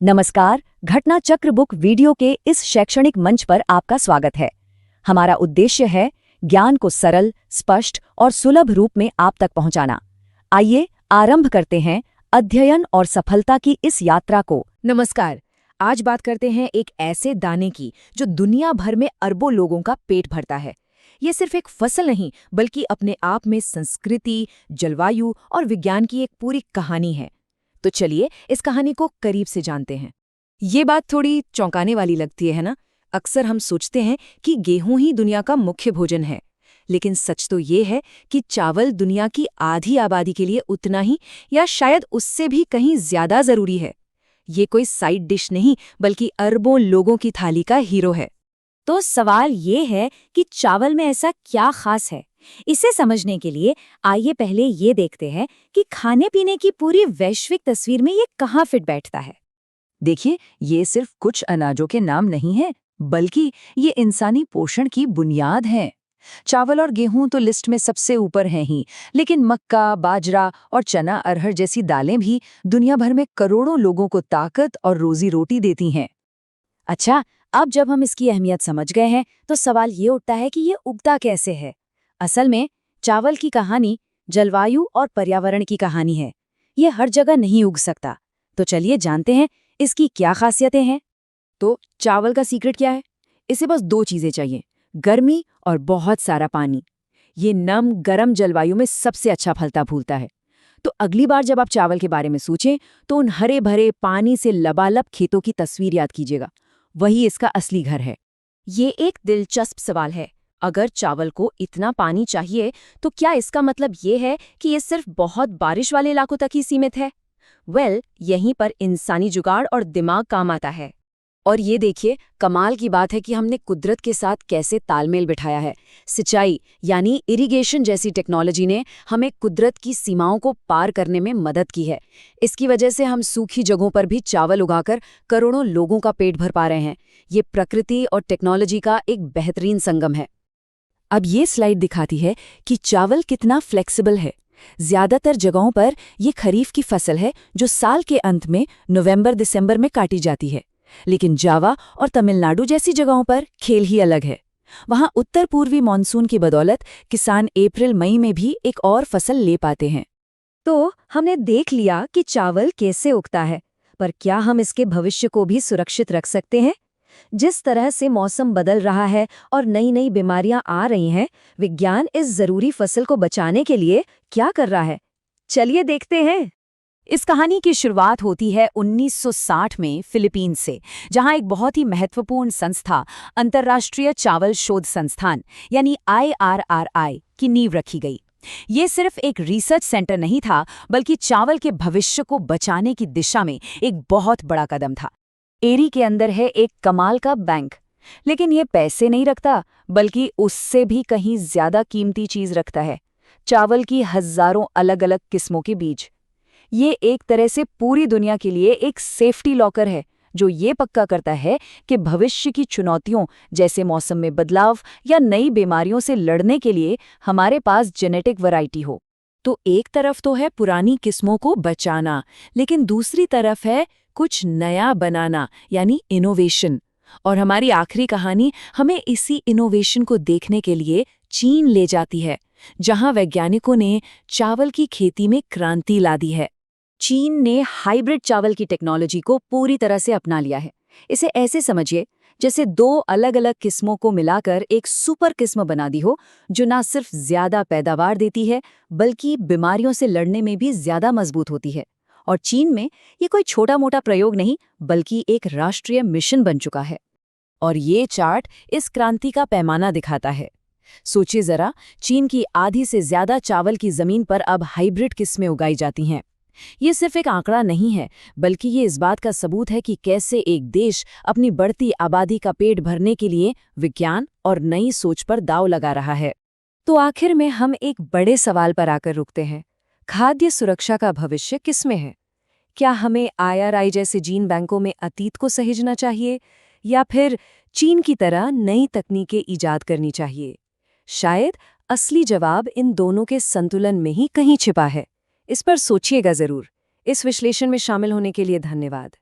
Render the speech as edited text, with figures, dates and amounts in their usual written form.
नमस्कार, घटना चक्र बुक वीडियो के इस शैक्षणिक मंच पर आपका स्वागत है। हमारा उद्देश्य है ज्ञान को सरल, स्पष्ट और सुलभ रूप में आप तक पहुंचाना। आइए आरंभ करते हैं अध्ययन और सफलता की इस यात्रा को। नमस्कार। आज बात करते हैं एक ऐसे दाने की जो दुनिया भर में अरबों लोगों का पेट भरता है। ये सिर्फ एक फसल नहीं बल्कि अपने आप में संस्कृति, जलवायु और विज्ञान की एक पूरी कहानी है। तो चलिए इस कहानी को करीब से जानते हैं। ये बात थोड़ी चौंकाने वाली लगती है ना? अक्सर हम सोचते हैं कि गेहूं ही दुनिया का मुख्य भोजन है, लेकिन सच तो ये है कि चावल दुनिया की आधी आबादी के लिए उतना ही या शायद उससे भी कहीं ज्यादा जरूरी है। ये कोई साइड डिश नहीं बल्कि अरबों लोगों की थाली का हीरो है। तो सवाल ये है कि चावल में ऐसा क्या खास है। इसे समझने के लिए आइए पहले ये देखते हैं कि खाने पीने की पूरी वैश्विक तस्वीर में ये कहाँ फिट बैठता है। देखिए, ये सिर्फ कुछ अनाजों के नाम नहीं है, बल्कि ये इंसानी पोषण की बुनियाद हैं। चावल और गेहूं तो लिस्ट में सबसे ऊपर हैं ही, लेकिन मक्का, बाजरा और चना अरहर जैसी दालें भी दुनिया भर में करोड़ों लोगों को ताकत और रोजी रोटी देती हैं। अच्छा, अब जब हम इसकी अहमियत समझ गए हैं तो सवाल ये उठता है कि ये उगता कैसे है। असल में चावल की कहानी जलवायु और पर्यावरण की कहानी है। ये हर जगह नहीं उग सकता। तो चलिए जानते हैं इसकी क्या खासियतें हैं। तो चावल का सीक्रेट क्या है? इसे बस दो चीजें चाहिए, गर्मी और बहुत सारा पानी। ये नम गरम जलवायु में सबसे अच्छा फलता फूलता है। तो अगली बार जब आप चावल के बारे में सोचें तो उन हरे भरे पानी से लबालब खेतों की तस्वीर याद कीजिएगा। वही इसका असली घर है। ये एक दिलचस्प सवाल है। अगर चावल को इतना पानी चाहिए तो क्या इसका मतलब ये है कि ये सिर्फ बहुत बारिश वाले इलाकों तक ही सीमित है? यहीं पर इंसानी जुगाड़ और दिमाग काम आता है। और ये देखिए, कमाल की बात है कि हमने कुदरत के साथ कैसे तालमेल बिठाया है। सिंचाई यानी इरिगेशन जैसी टेक्नोलॉजी ने हमें कुदरत की सीमाओं को पार करने में मदद की है। इसकी वजह से हम सूखी जगहों पर भी चावल उगाकर करोड़ों लोगों का पेट भर पा रहे हैं। ये प्रकृति और टेक्नोलॉजी का एक बेहतरीन संगम है। अब ये स्लाइड दिखाती है कि चावल कितना फ्लेक्सिबल है। ज्यादातर जगहों पर ये खरीफ की फसल है जो साल के अंत में नवंबर-दिसंबर में काटी जाती है। लेकिन जावा और तमिलनाडु जैसी जगहों पर खेल ही अलग है। वहां उत्तर पूर्वी मानसून की बदौलत किसान अप्रैल-मई में भी एक और फसल ले पाते हैं। तो हमने देख लिया कि चावल कैसे उगता है, पर क्या हम इसके भविष्य को भी सुरक्षित रख सकते हैं? जिस तरह से मौसम बदल रहा है और नई नई बीमारियां आ रही हैं, विज्ञान इस जरूरी फसल को बचाने के लिए क्या कर रहा है? चलिए देखते हैं। इस कहानी की शुरुआत होती है 1960 में फिलीपींस से, जहां एक बहुत ही महत्वपूर्ण संस्था, अंतर्राष्ट्रीय चावल शोध संस्थान यानी IRRI की नींव रखी गई। ये सिर्फ एक रिसर्च सेंटर नहीं था, बल्कि चावल के भविष्य को बचाने की दिशा में एक बहुत बड़ा कदम था। एरी के अंदर है एक कमाल का बैंक, लेकिन ये पैसे नहीं रखता, बल्कि उससे भी कहीं ज्यादा कीमती चीज रखता है, चावल की हजारों अलग अलग किस्मों के बीज। ये एक तरह से पूरी दुनिया के लिए एक सेफ्टी लॉकर है, जो ये पक्का करता है कि भविष्य की चुनौतियों जैसे मौसम में बदलाव या नई बीमारियों से लड़ने के लिए हमारे पास जेनेटिक वैरायटी हो। तो एक तरफ तो है पुरानी किस्मों को बचाना, लेकिन दूसरी तरफ है कुछ नया बनाना यानी इनोवेशन। और हमारी आखिरी कहानी हमें इसी इनोवेशन को देखने के लिए चीन ले जाती है, जहां वैज्ञानिकों ने चावल की खेती में क्रांति ला दी है। चीन ने हाइब्रिड चावल की टेक्नोलॉजी को पूरी तरह से अपना लिया है। इसे ऐसे समझिए जैसे दो अलग अलग किस्मों को मिलाकर एक सुपर किस्म बना दी हो, जो ना सिर्फ ज्यादा पैदावार देती है बल्कि बीमारियों से लड़ने में भी ज्यादा मजबूत होती है। और चीन में ये कोई छोटा मोटा प्रयोग नहीं बल्कि एक राष्ट्रीय मिशन बन चुका है। और ये चार्ट इस क्रांति का पैमाना दिखाता है। सोचिए जरा, चीन की आधी से ज्यादा चावल की जमीन पर अब हाइब्रिड किस्में उगाई जाती हैं। ये सिर्फ एक आंकड़ा नहीं है, बल्कि ये इस बात का सबूत है कि कैसे एक देश अपनी बढ़ती आबादी का पेट भरने के लिए विज्ञान और नई सोच पर दांव लगा रहा है। तो आखिर में हम एक बड़े सवाल पर आकर रुकते हैं। खाद्य सुरक्षा का भविष्य किसमें है? क्या हमें IRI जैसे जीन बैंकों में अतीत को सहेजना चाहिए, या फिर चीन की तरह नई तकनीकें ईजाद करनी चाहिए? शायद असली जवाब इन दोनों के संतुलन में ही कहीं छिपा है। इस पर सोचिएगा जरूर। इस विश्लेषण में शामिल होने के लिए धन्यवाद।